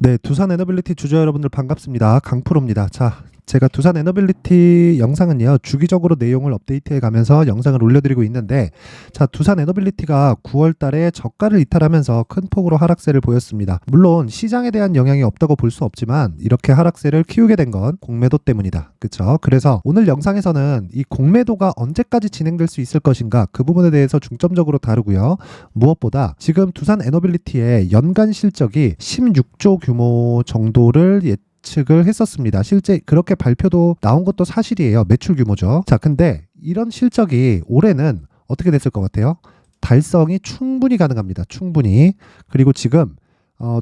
네, 두산 에너빌리티 주주 여러분들 반갑습니다. 강프로입니다. 자, 제가 두산 에너빌리티 영상은요, 주기적으로 내용을 업데이트해 가면서 영상을 올려드리고 있는데, 자, 두산 에너빌리티가 9월 달에 저가를 이탈하면서 큰 폭으로 하락세를 보였습니다. 물론 시장에 대한 영향이 없다고 볼 수 없지만 이렇게 하락세를 키우게 된 건 공매도 때문이다. 그쵸? 그래서 오늘 영상에서는 이 공매도가 언제까지 진행될 수 있을 것인가, 그 부분에 대해서 중점적으로 다루고요. 무엇보다 지금 두산 에너빌리티의 연간 실적이 16조 규모 정도를 예측을 했었습니다. 실제 그렇게 발표도 나온 것도 사실이에요. 매출 규모죠. 자, 근데 이런 실적이 올해는 어떻게 됐을 것 같아요? 달성이 충분히 가능합니다. 충분히. 그리고 지금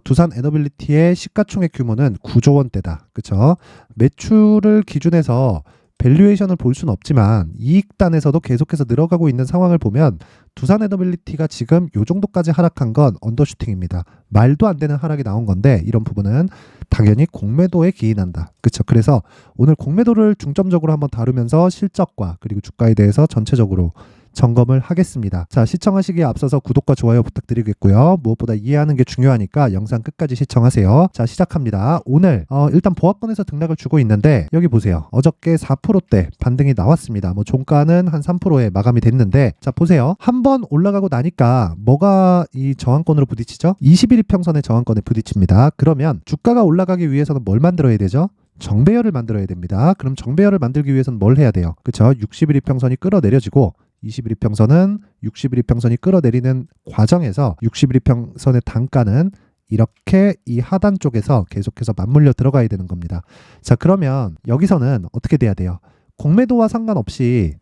두산 에너빌리티의 시가총액 규모는 9조 원대다. 그렇죠? 매출을 기준해서 밸류에이션을 볼 수는 없지만 이익단에서도 계속해서 늘어가고 있는 상황을 보면 두산 에너빌리티가 지금 요 정도까지 하락한 건 언더슈팅입니다. 말도 안 되는 하락이 나온 건데 이런 부분은 당연히 공매도에 기인한다. 그렇죠? 그래서 오늘 공매도를 중점적으로 한번 다루면서 실적과 그리고 주가에 대해서 전체적으로 점검을 하겠습니다. 자, 시청하시기에 앞서서 구독과 좋아요 부탁드리겠고요. 무엇보다 이해하는 게 중요하니까 영상 끝까지 시청하세요. 자, 시작합니다. 오늘 일단 보합권에서 등락을 주고 있는데 여기 보세요. 어저께 4%대 반등이 나왔습니다. 뭐 종가는 한 3%에 마감이 됐는데, 자, 보세요. 한번 올라가고 나니까 뭐가 이 저항권으로 부딪히죠? 21 이평선의 저항권에 부딪힙니다. 그러면 주가가 올라가기 위해서는 뭘 만들어야 되죠? 정배열을 만들어야 됩니다. 그럼 정배열을 만들기 위해서는 뭘 해야 돼요? 그쵸? 61 이평선이 끌어내려지고 21 이평선은 61 이평선이 끌어내리는 과정에서 61 이평선의 단가는 이렇게 이 하단 쪽에서 계속해서 맞물려 들어가야 되는 겁니다. 자, 그러면 여기서는 어떻게 돼야 돼요? 공매도와 상관없이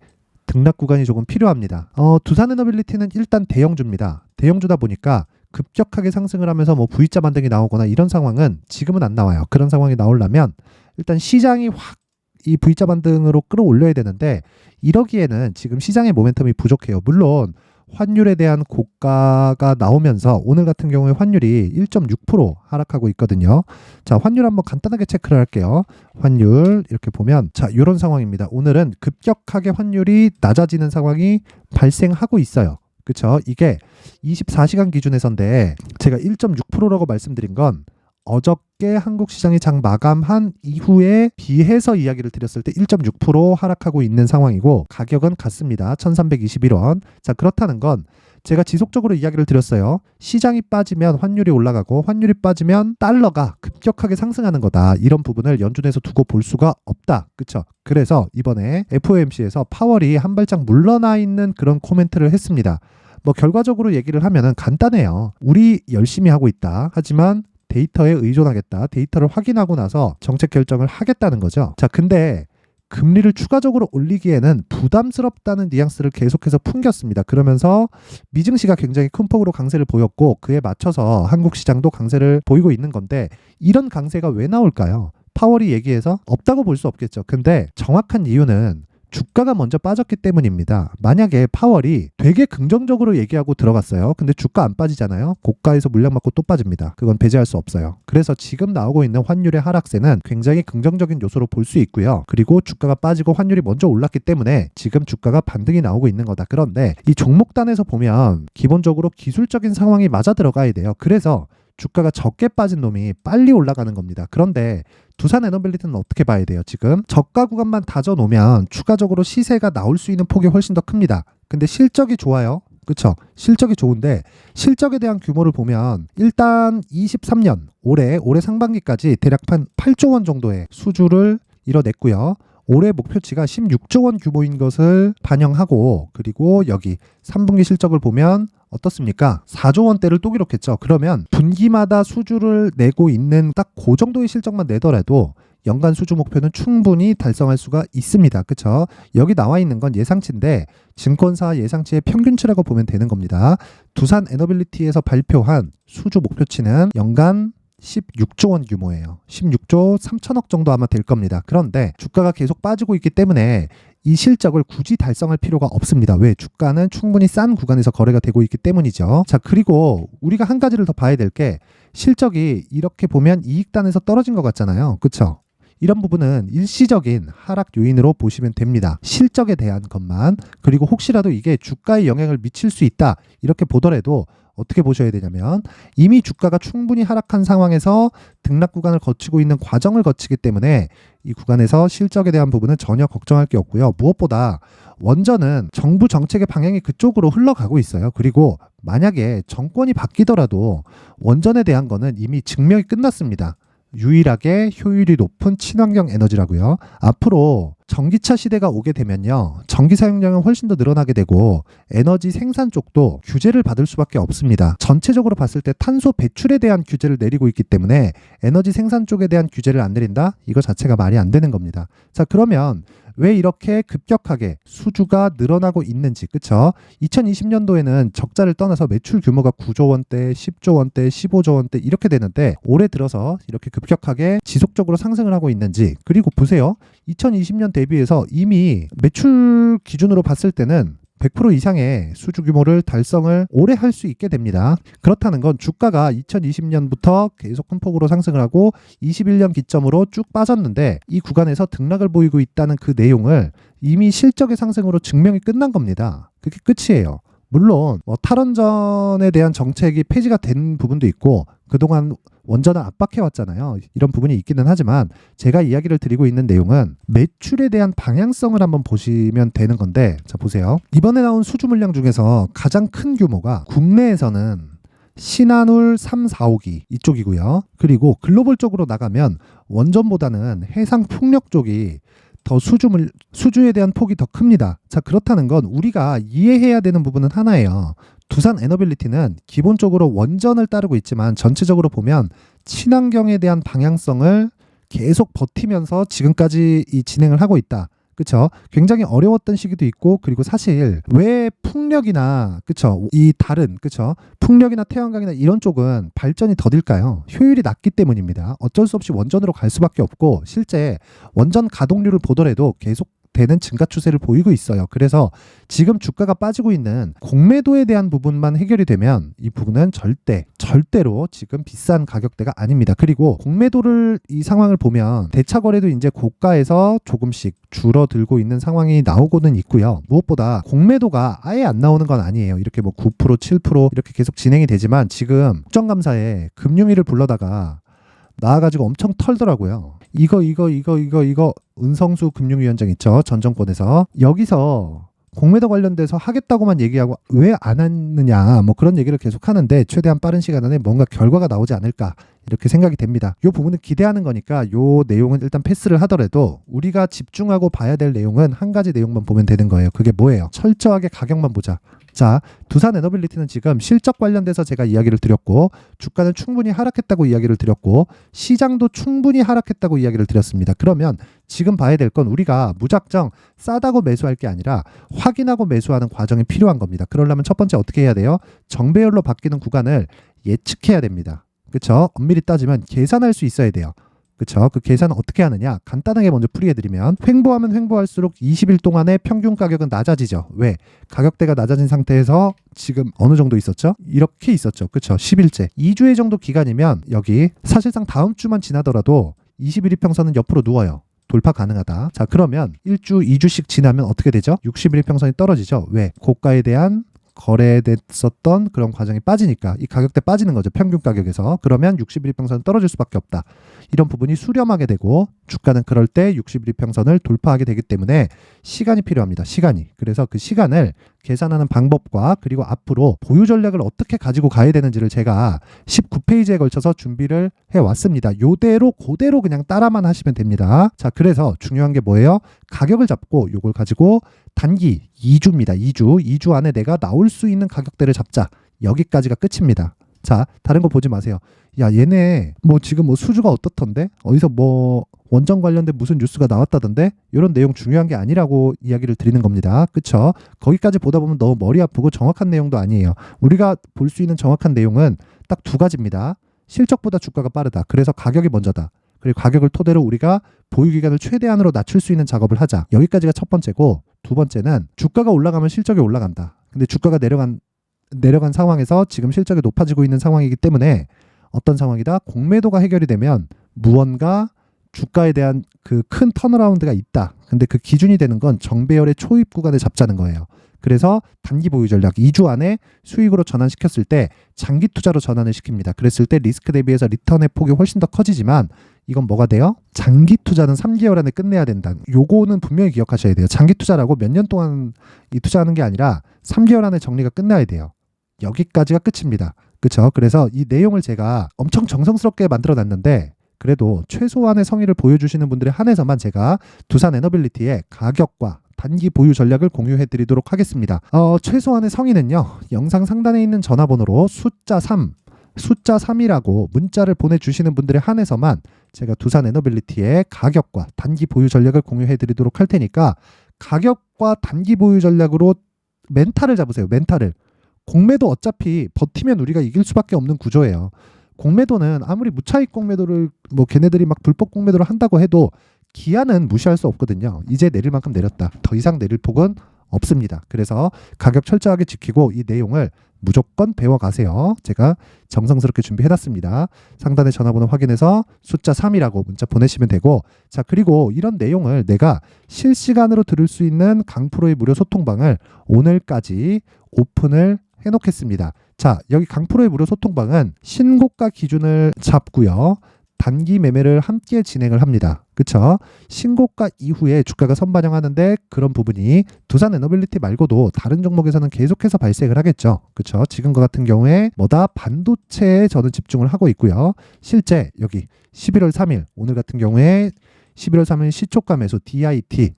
등락 구간이 조금 필요합니다. 두산 에너빌리티는 일단 대형주입니다. 대형주다 보니까 급격하게 상승을 하면서 뭐 V자 반등이 나오거나 이런 상황은 지금은 안 나와요. 그런 상황이 나오려면 일단 시장이 확 이 V자 반등으로 끌어올려야 되는데 이러기에는 지금 시장의 모멘텀이 부족해요. 물론 환율에 대한 고가가 나오면서 오늘 같은 경우에 환율이 1.6% 하락하고 있거든요. 자, 환율 한번 간단하게 체크를 할게요. 환율 이렇게 보면 자, 이런 상황입니다. 오늘은 급격하게 환율이 낮아지는 상황이 발생하고 있어요. 그렇죠? 이게 24시간 기준에서인데 제가 1.6%라고 말씀드린 건 어저께 한국 시장이 장 마감한 이후에 비해서 이야기를 드렸을 때 1.6% 하락하고 있는 상황이고 가격은 같습니다. 1321원. 자, 그렇다는 건 제가 지속적으로 이야기를 드렸어요. 시장이 빠지면 환율이 올라가고 환율이 빠지면 달러가 급격하게 상승하는 거다. 이런 부분을 연준에서 두고 볼 수가 없다. 그렇죠? 그래서 이번에 FOMC에서 파월이 한 발짝 물러나 있는 그런 코멘트를 했습니다. 뭐 결과적으로 얘기를 하면은 간단해요. 우리 열심히 하고 있다. 하지만 데이터에 의존하겠다. 데이터를 확인하고 나서 정책 결정을 하겠다는 거죠. 자, 근데 금리를 추가적으로 올리기에는 부담스럽다는 뉘앙스를 계속해서 풍겼습니다. 그러면서 미증시가 굉장히 큰 폭으로 강세를 보였고 그에 맞춰서 한국 시장도 강세를 보이고 있는 건데 이런 강세가 왜 나올까요? 파월이 얘기해서 없다고 볼 수 없겠죠. 근데 정확한 이유는 주가가 먼저 빠졌기 때문입니다. 만약에 파월이 되게 긍정적으로 얘기하고 들어갔어요. 근데 주가 안 빠지잖아요. 고가에서 물량 맞고 또 빠집니다. 그건 배제할 수 없어요. 그래서 지금 나오고 있는 환율의 하락세는 굉장히 긍정적인 요소로 볼 수 있고요. 그리고 주가가 빠지고 환율이 먼저 올랐기 때문에 지금 주가가 반등이 나오고 있는 거다. 그런데 이 종목단에서 보면 기본적으로 기술적인 상황이 맞아 들어가야 돼요. 그래서 주가가 적게 빠진 놈이 빨리 올라가는 겁니다. 그런데 두산 에너빌리티는 어떻게 봐야 돼요? 지금 저가 구간만 다져놓으면 추가적으로 시세가 나올 수 있는 폭이 훨씬 더 큽니다. 근데 실적이 좋아요. 그쵸? 실적이 좋은데 실적에 대한 규모를 보면 일단 23년 올해 상반기까지 대략 한 8조 원 정도의 수주를 이뤄냈고요. 올해 목표치가 16조 원 규모인 것을 반영하고 그리고 여기 3분기 실적을 보면 어떻습니까? 4조 원대를 또 기록했죠. 그러면 분기마다 수주를 내고 있는 딱 그 정도의 실적만 내더라도 연간 수주 목표는 충분히 달성할 수가 있습니다. 그렇죠? 여기 나와 있는 건 예상치인데 증권사 예상치의 평균치라고 보면 되는 겁니다. 두산 에너빌리티에서 발표한 수주 목표치는 연간 16조 원 규모예요. 16조 3천억 정도 아마 될 겁니다. 그런데 주가가 계속 빠지고 있기 때문에 이 실적을 굳이 달성할 필요가 없습니다. 왜? 주가는 충분히 싼 구간에서 거래가 되고 있기 때문이죠. 자, 그리고 우리가 한 가지를 더 봐야 될 게 실적이 이렇게 보면 이익단에서 떨어진 것 같잖아요. 그렇죠? 이런 부분은 일시적인 하락 요인으로 보시면 됩니다. 실적에 대한 것만. 그리고 혹시라도 이게 주가에 영향을 미칠 수 있다 이렇게 보더라도 어떻게 보셔야 되냐면 이미 주가가 충분히 하락한 상황에서 등락 구간을 거치고 있는 과정을 거치기 때문에 이 구간에서 실적에 대한 부분은 전혀 걱정할 게 없고요. 무엇보다 원전은 정부 정책의 방향이 그쪽으로 흘러가고 있어요. 그리고 만약에 정권이 바뀌더라도 원전에 대한 거는 이미 증명이 끝났습니다. 유일하게 효율이 높은 친환경 에너지라고요. 앞으로 전기차 시대가 오게 되면요. 전기 사용량은 훨씬 더 늘어나게 되고 에너지 생산 쪽도 규제를 받을 수밖에 없습니다. 전체적으로 봤을 때 탄소 배출에 대한 규제를 내리고 있기 때문에 에너지 생산 쪽에 대한 규제를 안 내린다? 이거 자체가 말이 안 되는 겁니다. 자, 그러면 왜 이렇게 급격하게 수주가 늘어나고 있는지, 그쵸? 2020년도에는 적자를 떠나서 매출 규모가 9조 원대, 10조 원대, 15조 원대 이렇게 되는데 올해 들어서 이렇게 급격하게 지속적으로 상승을 하고 있는지, 그리고 보세요. 2020년 대비해서 이미 매출 기준으로 봤을 때는 100% 이상의 수주 규모를 달성을 오래 할 수 있게 됩니다. 그렇다는 건 주가가 2020년부터 계속 큰 폭으로 상승을 하고 21년 기점으로 쭉 빠졌는데 이 구간에서 등락을 보이고 있다는 그 내용을 이미 실적의 상승으로 증명이 끝난 겁니다. 그게 끝이에요. 물론 탈원전에 대한 정책이 폐지가 된 부분도 있고 그동안 원전을 압박해왔잖아요. 이런 부분이 있기는 하지만 제가 이야기를 드리고 있는 내용은 매출에 대한 방향성을 한번 보시면 되는 건데, 자 보세요. 이번에 나온 수주 물량 중에서 가장 큰 규모가 국내에서는 신한울 3, 4호기 이쪽이고요. 그리고 글로벌 쪽으로 나가면 원전보다는 해상 풍력 쪽이 더 수주에 대한 폭이 더 큽니다. 자, 그렇다는 건 우리가 이해해야 되는 부분은 하나예요. 두산 에너빌리티는 기본적으로 원전을 따르고 있지만 전체적으로 보면 친환경에 대한 방향성을 계속 버티면서 지금까지 이 진행을 하고 있다. 그쵸? 굉장히 어려웠던 시기도 있고, 그리고 사실 왜 풍력이나, 그쵸? 이 다른, 그쵸? 풍력이나 태양광이나 이런 쪽은 발전이 더딜까요? 효율이 낮기 때문입니다. 어쩔 수 없이 원전으로 갈 수밖에 없고, 실제 원전 가동률을 보더라도 계속 되는 증가 추세를 보이고 있어요. 그래서 지금 주가가 빠지고 있는 공매도에 대한 부분만 해결이 되면 이 부분은 절대로 지금 비싼 가격대가 아닙니다. 그리고 공매도를 이 상황을 보면 대차 거래도 이제 고가에서 조금씩 줄어들고 있는 상황이 나오고는 있고요. 무엇보다 공매도가 아예 안 나오는 건 아니에요. 이렇게 뭐 9%, 7% 이렇게 계속 진행이 되지만 지금 국정감사에 금융위를 불러다가 나와가지고 엄청 털더라고요. 이거 은성수 금융위원장 있죠, 전 정권에서. 여기서 공매도 관련돼서 하겠다고만 얘기하고 왜 안 했느냐, 뭐 그런 얘기를 계속 하는데 최대한 빠른 시간 안에 뭔가 결과가 나오지 않을까 이렇게 생각이 됩니다. 이 부분은 기대하는 거니까 이 내용은 일단 패스를 하더라도 우리가 집중하고 봐야 될 내용은 한 가지 내용만 보면 되는 거예요. 그게 뭐예요? 철저하게 가격만 보자. 자, 두산 에너빌리티는 지금 실적 관련돼서 제가 이야기를 드렸고, 주가는 충분히 하락했다고 이야기를 드렸고, 시장도 충분히 하락했다고 이야기를 드렸습니다. 그러면 지금 봐야 될 건 우리가 무작정 싸다고 매수할 게 아니라 확인하고 매수하는 과정이 필요한 겁니다. 그러려면 첫 번째 어떻게 해야 돼요? 정배열로 바뀌는 구간을 예측해야 됩니다. 그쵸? 엄밀히 따지면 계산할 수 있어야 돼요. 그쵸? 그 계산은 어떻게 하느냐? 간단하게 먼저 풀이해드리면 횡보하면 횡보할수록 20일 동안의 평균 가격은 낮아지죠. 왜? 가격대가 낮아진 상태에서 지금 어느 정도 있었죠? 이렇게 있었죠. 그쵸? 10일째. 2주의 정도 기간이면 여기 사실상 다음 주만 지나더라도 21 이평선은 옆으로 누워요. 돌파 가능하다. 자, 그러면 1주, 2주씩 지나면 어떻게 되죠? 61 이평선이 떨어지죠. 왜? 고가에 대한 거래됐었던 그런 과정이 빠지니까 이 가격대 빠지는 거죠. 평균 가격에서. 그러면 61일평선은 떨어질 수밖에 없다. 이런 부분이 수렴하게 되고 주가는 그럴 때 61일평선을 돌파하게 되기 때문에 시간이 필요합니다. 시간이. 그래서 그 시간을 계산하는 방법과 그리고 앞으로 보유 전략을 어떻게 가지고 가야 되는지를 제가 19페이지에 걸쳐서 준비를 해왔습니다. 요대로 그대로 그냥 따라만 하시면 됩니다. 자, 그래서 중요한 게 뭐예요? 가격을 잡고 요걸 가지고 단기 2주입니다. 2주 안에 내가 나올 수 있는 가격대를 잡자. 여기까지가 끝입니다. 자, 다른 거 보지 마세요. 야, 얘네 뭐 지금 뭐 수주가 어떻던데? 어디서 뭐 원전 관련된 무슨 뉴스가 나왔다던데? 이런 내용 중요한 게 아니라고 이야기를 드리는 겁니다. 그쵸? 거기까지 보다 보면 너무 머리 아프고 정확한 내용도 아니에요. 우리가 볼 수 있는 정확한 내용은 딱 두 가지입니다. 실적보다 주가가 빠르다. 그래서 가격이 먼저다. 그리고 가격을 토대로 우리가 보유기간을 최대한으로 낮출 수 있는 작업을 하자. 여기까지가 첫 번째고, 두 번째는 주가가 올라가면 실적이 올라간다. 근데 주가가 내려간 상황에서 지금 실적이 높아지고 있는 상황이기 때문에 어떤 상황이다? 공매도가 해결이 되면 무언가 주가에 대한 그 큰 턴어라운드가 있다. 근데 그 기준이 되는 건 정배열의 초입 구간을 잡자는 거예요. 그래서 단기 보유 전략 2주 안에 수익으로 전환시켰을 때 장기 투자로 전환을 시킵니다. 그랬을 때 리스크 대비해서 리턴의 폭이 훨씬 더 커지지만 이건 뭐가 돼요? 장기 투자는 3개월 안에 끝내야 된다. 요거는 분명히 기억하셔야 돼요. 장기 투자라고 몇 년 동안 이 투자하는 게 아니라 3개월 안에 정리가 끝나야 돼요. 여기까지가 끝입니다. 그렇죠? 그래서 이 내용을 제가 엄청 정성스럽게 만들어 놨는데 그래도 최소한의 성의를 보여주시는 분들에 한해서만 제가 두산 에너빌리티의 가격과 단기 보유 전략을 공유해 드리도록 하겠습니다. 최소한의 성의는요. 영상 상단에 있는 전화번호로 숫자 3이라고 문자를 보내주시는 분들에 한해서만 제가 두산 에너빌리티의 가격과 단기 보유 전략을 공유해 드리도록 할 테니까 가격과 단기 보유 전략으로 멘탈을 잡으세요. 멘탈을. 공매도 어차피 버티면 우리가 이길 수밖에 없는 구조예요. 공매도는 아무리 무차익 공매도를 뭐 걔네들이 막 불법 공매도를 한다고 해도 기한은 무시할 수 없거든요. 이제 내릴 만큼 내렸다. 더 이상 내릴 폭은 없습니다. 그래서 가격 철저하게 지키고 이 내용을 무조건 배워가세요. 제가 정성스럽게 준비해놨습니다. 상단의 전화번호 확인해서 숫자 3이라고 문자 보내시면 되고 자 그리고 이런 내용을 내가 실시간으로 들을 수 있는 강프로의 무료 소통방을 오늘까지 오픈을 해놓겠습니다. 자 여기 강프로의 무료 소통방은 신고가 기준을 잡고요. 단기 매매를 함께 진행을 합니다. 그쵸? 신고가 이후에 주가가 선반영하는데 그런 부분이 두산 에너빌리티 말고도 다른 종목에서는 계속해서 발생을 하겠죠. 그쵸? 지금과 같은 경우에 반도체에 저는 집중을 하고 있고요. 실제 여기 11월 3일 오늘 같은 경우에 11월 3일 시초가 매수 DIT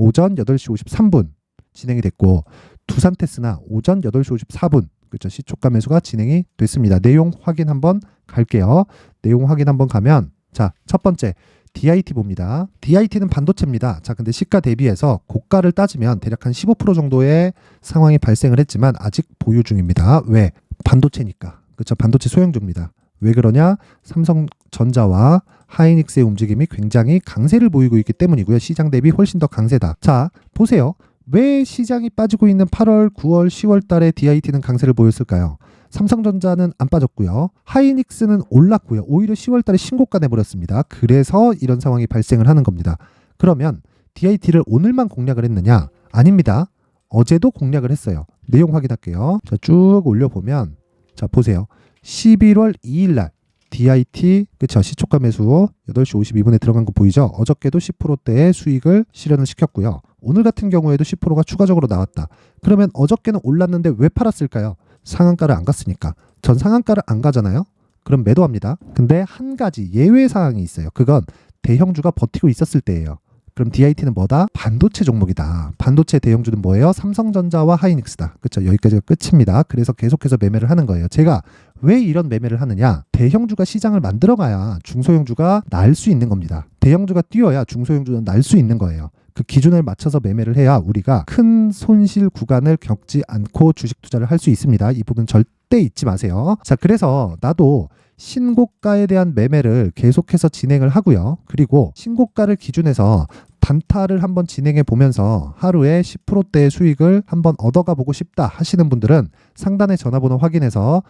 오전 8시 53분 진행이 됐고 두산테스나 오전 8시 54분 그렇죠. 시초가 매수가 진행이 됐습니다. 내용 확인 한번 갈게요. 내용 확인 한번 가면 자, 첫 번째 DIT 봅니다. DIT는 반도체입니다. 자, 근데 시가 대비해서 고가를 따지면 대략 한 15% 정도의 상황이 발생을 했지만 아직 보유 중입니다. 왜? 반도체니까. 그렇죠. 반도체 소형주입니다. 왜 그러냐? 삼성전자와 하이닉스의 움직임이 굉장히 강세를 보이고 있기 때문이고요. 시장 대비 훨씬 더 강세다. 자, 보세요. 왜 시장이 빠지고 있는 8월, 9월, 10월 달에 DIT는 강세를 보였을까요? 삼성전자는 안 빠졌고요. 하이닉스는 올랐고요. 오히려 10월 달에 신고가 내버렸습니다. 그래서 이런 상황이 발생을 하는 겁니다. 그러면 DIT를 오늘만 공략을 했느냐? 아닙니다. 어제도 공략을 했어요. 내용 확인할게요. 자, 쭉 올려보면 자 보세요. 11월 2일 날 DIT 그쵸 시초가 매수 8시 52분에 들어간 거 보이죠? 어저께도 10%대의 수익을 실현을 시켰고요. 오늘 같은 경우에도 10%가 추가적으로 나왔다. 그러면 어저께는 올랐는데 왜 팔았을까요? 상한가를 안 갔으니까. 전 상한가를 안 가잖아요. 그럼 매도합니다. 근데 한 가지 예외 사항이 있어요. 그건 대형주가 버티고 있었을 때예요. 그럼 DIT는 뭐다? 반도체 종목이다. 반도체 대형주는 뭐예요? 삼성전자와 하이닉스다. 그렇죠? 여기까지가 끝입니다. 그래서 계속해서 매매를 하는 거예요. 제가 왜 이런 매매를 하느냐? 대형주가 시장을 만들어가야 중소형주가 날 수 있는 겁니다. 대형주가 뛰어야 중소형주는 날 수 있는 거예요. 그 기준을 맞춰서 매매를 해야 우리가 큰 손실 구간을 겪지 않고 주식 투자를 할 수 있습니다. 이 부분 절대 잊지 마세요. 자, 그래서 나도 신고가에 대한 매매를 계속해서 진행을 하고요. 그리고 신고가를 기준해서 단타를 한번 진행해 보면서 하루에 10%대의 수익을 한번 얻어가 보고 싶다 하시는 분들은 상단의 전화번호 확인해서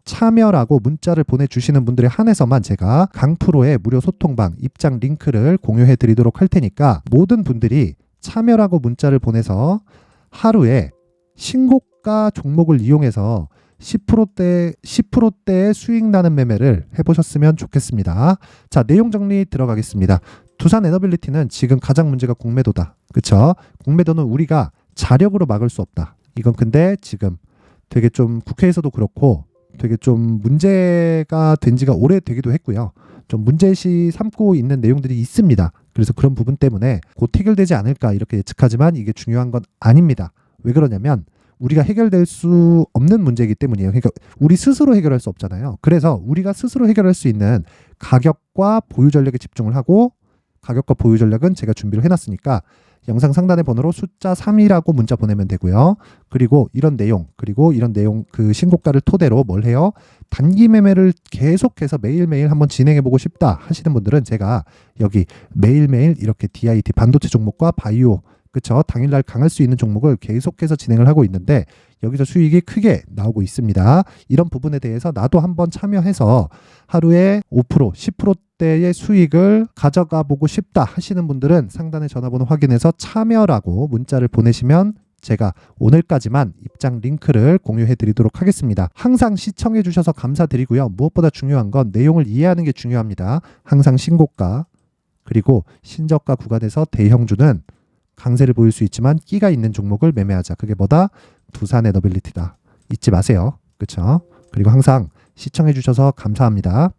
참여라고 문자를 보내주시는 분들에 한해서만 제가 강프로의 무료 소통방 입장 링크를 공유해 드리도록 할 테니까 모든 분들이 참여라고 문자를 보내서 하루에 신고가 종목을 이용해서 10%대의 수익 나는 매매를 해보셨으면 좋겠습니다. 자, 내용 정리 들어가겠습니다. 두산 에너빌리티는 지금 가장 문제가 공매도다. 그쵸? 공매도는 우리가 자력으로 막을 수 없다. 이건 근데 지금 되게 좀 국회에서도 그렇고 되게 좀 문제가 된 지가 오래되기도 했고요. 좀 문제시 삼고 있는 내용들이 있습니다. 그래서 그런 부분 때문에 곧 해결되지 않을까 이렇게 예측하지만 이게 중요한 건 아닙니다. 왜 그러냐면 우리가 해결될 수 없는 문제이기 때문이에요. 그러니까 우리 스스로 해결할 수 없잖아요. 그래서 우리가 스스로 해결할 수 있는 가격과 보유 전략에 집중을 하고 가격과 보유 전략은 제가 준비를 해놨으니까 영상 상단의 번호로 숫자 3이라고 문자 보내면 되고요. 그리고 이런 내용 그 신고가를 토대로 뭘 해요? 단기 매매를 계속해서 매일매일 한번 진행해보고 싶다 하시는 분들은 제가 여기 매일매일 이렇게 DIT 반도체 종목과 바이오 그쵸? 당일날 강할 수 있는 종목을 계속해서 진행을 하고 있는데 여기서 수익이 크게 나오고 있습니다. 이런 부분에 대해서 나도 한번 참여해서 하루에 5%, 10%대의 수익을 가져가 보고 싶다 하시는 분들은 상단의 전화번호 확인해서 참여라고 문자를 보내시면 제가 오늘까지만 입장 링크를 공유해 드리도록 하겠습니다. 항상 시청해 주셔서 감사드리고요. 무엇보다 중요한 건 내용을 이해하는 게 중요합니다. 항상 신고가 그리고 신저가 구간에서 대형주는 강세를 보일 수 있지만 끼가 있는 종목을 매매하자. 그게 뭐다? 두산 에너빌리티다. 잊지 마세요. 그렇죠? 그리고 항상 시청해 주셔서 감사합니다.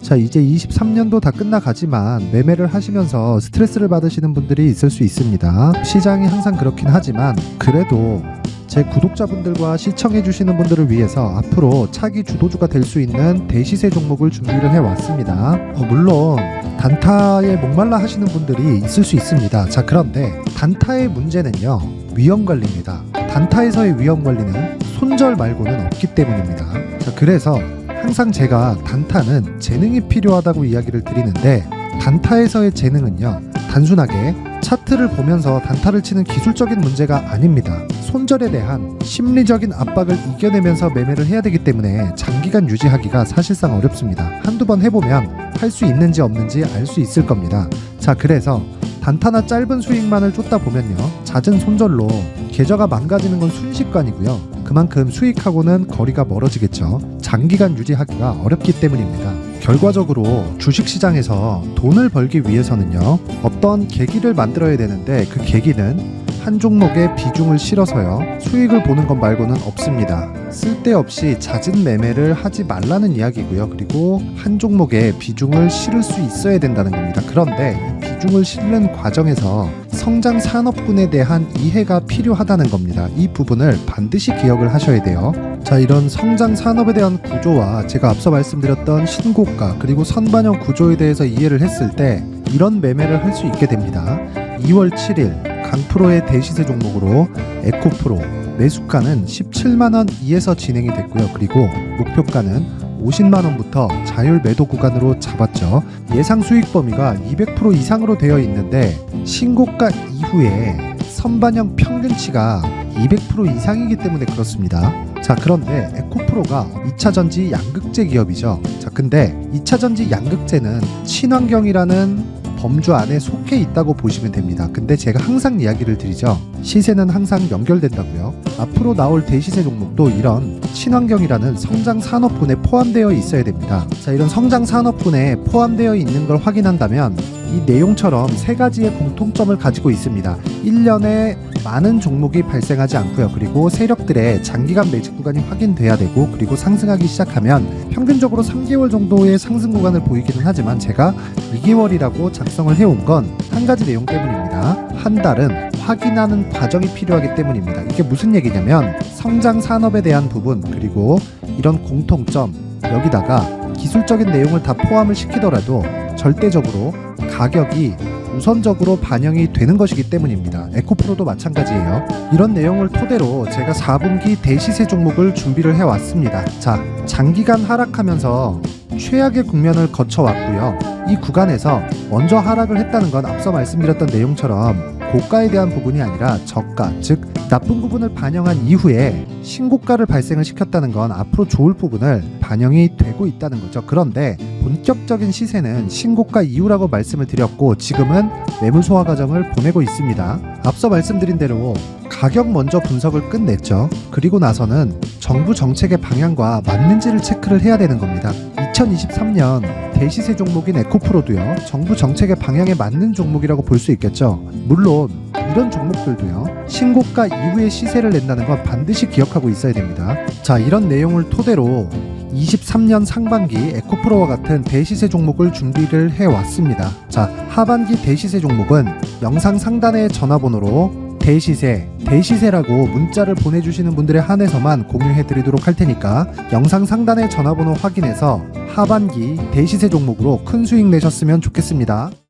자, 이제 23년도 다 끝나가지만 매매를 하시면서 스트레스를 받으시는 분들이 있을 수 있습니다. 시장이 항상 그렇긴 하지만 그래도 제 구독자분들과 시청해 주시는 분들을 위해서 앞으로 차기 주도주가 될 수 있는 대시세 종목을 준비를 해왔습니다. 물론 단타에 목말라 하시는 분들이 있을 수 있습니다. 자, 그런데 단타의 문제는요, 위험관리입니다. 단타에서의 위험관리는 손절 말고는 없기 때문입니다. 자, 그래서 항상 제가 단타는 재능이 필요하다고 이야기를 드리는데, 단타에서의 재능은요, 단순하게 차트를 보면서 단타를 치는 기술적인 문제가 아닙니다. 손절에 대한 심리적인 압박을 이겨내면서 매매를 해야 되기 때문에 장기간 유지하기가 사실상 어렵습니다. 한두 번 해보면 할 수 있는지 없는지 알 수 있을 겁니다. 자, 그래서 단타나 짧은 수익만을 쫓다 보면요, 잦은 손절로 계좌가 망가지는 건 순식간이고요. 그만큼 수익하고는 거리가 멀어지겠죠. 장기간 유지하기가 어렵기 때문입니다. 결과적으로 주식시장에서 돈을 벌기 위해서는요, 어떤 계기를 만들어야 되는데 그 계기는 한 종목에 비중을 실어서요, 수익을 보는 것 말고는 없습니다. 쓸데없이 잦은 매매를 하지 말라는 이야기고요. 그리고 한 종목에 비중을 실을 수 있어야 된다는 겁니다. 그런데 이 비중을 실는 과정에서 성장 산업군에 대한 이해가 필요하다는 겁니다. 이 부분을 반드시 기억을 하셔야 돼요. 자, 이런 성장 산업에 대한 구조와 제가 앞서 말씀드렸던 신고가 그리고 선반영 구조에 대해서 이해를 했을 때 이런 매매를 할 수 있게 됩니다. 2월 7일 강프로의 대시세 종목으로 에코프로 매수가는 17만원 이에서 진행이 됐고요. 그리고 목표가는 50만원부터 자율 매도 구간으로 잡았죠. 예상 수익 범위가 200% 이상으로 되어 있는데 신고가 이후에 선반영 평균치가 200% 이상이기 때문에 그렇습니다. 자, 그런데 에코프로가 2차전지 양극재 기업이죠. 자, 근데 2차전지 양극재는 친환경이라는 범주 안에 속해 있다고 보시면 됩니다. 근데 제가 항상 이야기를 드리죠. 시세는 항상 연결된다고요. 앞으로 나올 대시세 종목도 이런 친환경이라는 성장 산업군에 포함되어 있어야 됩니다. 자, 이런 성장 산업군에 포함되어 있는 걸 확인한다면 이 내용처럼 세 가지의 공통점을 가지고 있습니다. 1년에 많은 종목이 발생하지 않고요. 그리고 세력들의 장기간 매집 구간이 확인돼야 되고, 그리고 상승하기 시작하면 평균적으로 3개월 정도의 상승 구간을 보이기는 하지만 제가 2개월이라고 작성을 해온 건 한 가지 내용 때문입니다. 한 달은 확인하는 과정이 필요하기 때문입니다. 이게 무슨 얘기냐면 성장 산업에 대한 부분 그리고 이런 공통점, 여기다가 기술적인 내용을 다 포함을 시키더라도 절대적으로 가격이 우선적으로 반영이 되는 것이기 때문입니다. 에코프로도 마찬가지예요. 이런 내용을 토대로 제가 4분기 대시세 종목을 준비를 해왔습니다. 자, 장기간 하락하면서 최악의 국면을 거쳐왔고요. 이 구간에서 먼저 하락을 했다는 건 앞서 말씀드렸던 내용처럼 고가에 대한 부분이 아니라 저가, 즉 나쁜 부분을 반영한 이후에 신고가를 발생을 시켰다는 건 앞으로 좋을 부분을 반영이 되고 있다는 거죠. 그런데 본격적인 시세는 신고가 이후라고 말씀을 드렸고 지금은 매물 소화 과정을 보내고 있습니다. 앞서 말씀드린 대로 가격 먼저 분석을 끝냈죠. 그리고 나서는 정부 정책의 방향과 맞는지를 체크를 해야 되는 겁니다. 2023년 대시세 종목인 에코프로도요, 정부 정책의 방향에 맞는 종목이라고 볼 수 있겠죠. 물론 이런 종목들도요, 신고가 이후에 시세를 낸다는 건 반드시 기억하고 있어야 됩니다. 자, 이런 내용을 토대로 23년 상반기 에코프로와 같은 대시세 종목을 준비를 해왔습니다. 자, 하반기 대시세 종목은 영상 상단의 전화번호로 대시세라고 문자를 보내주시는 분들에 한해서만 공유해드리도록 할 테니까 영상 상단의 전화번호 확인해서 하반기 대시세 종목으로 큰 수익 내셨으면 좋겠습니다.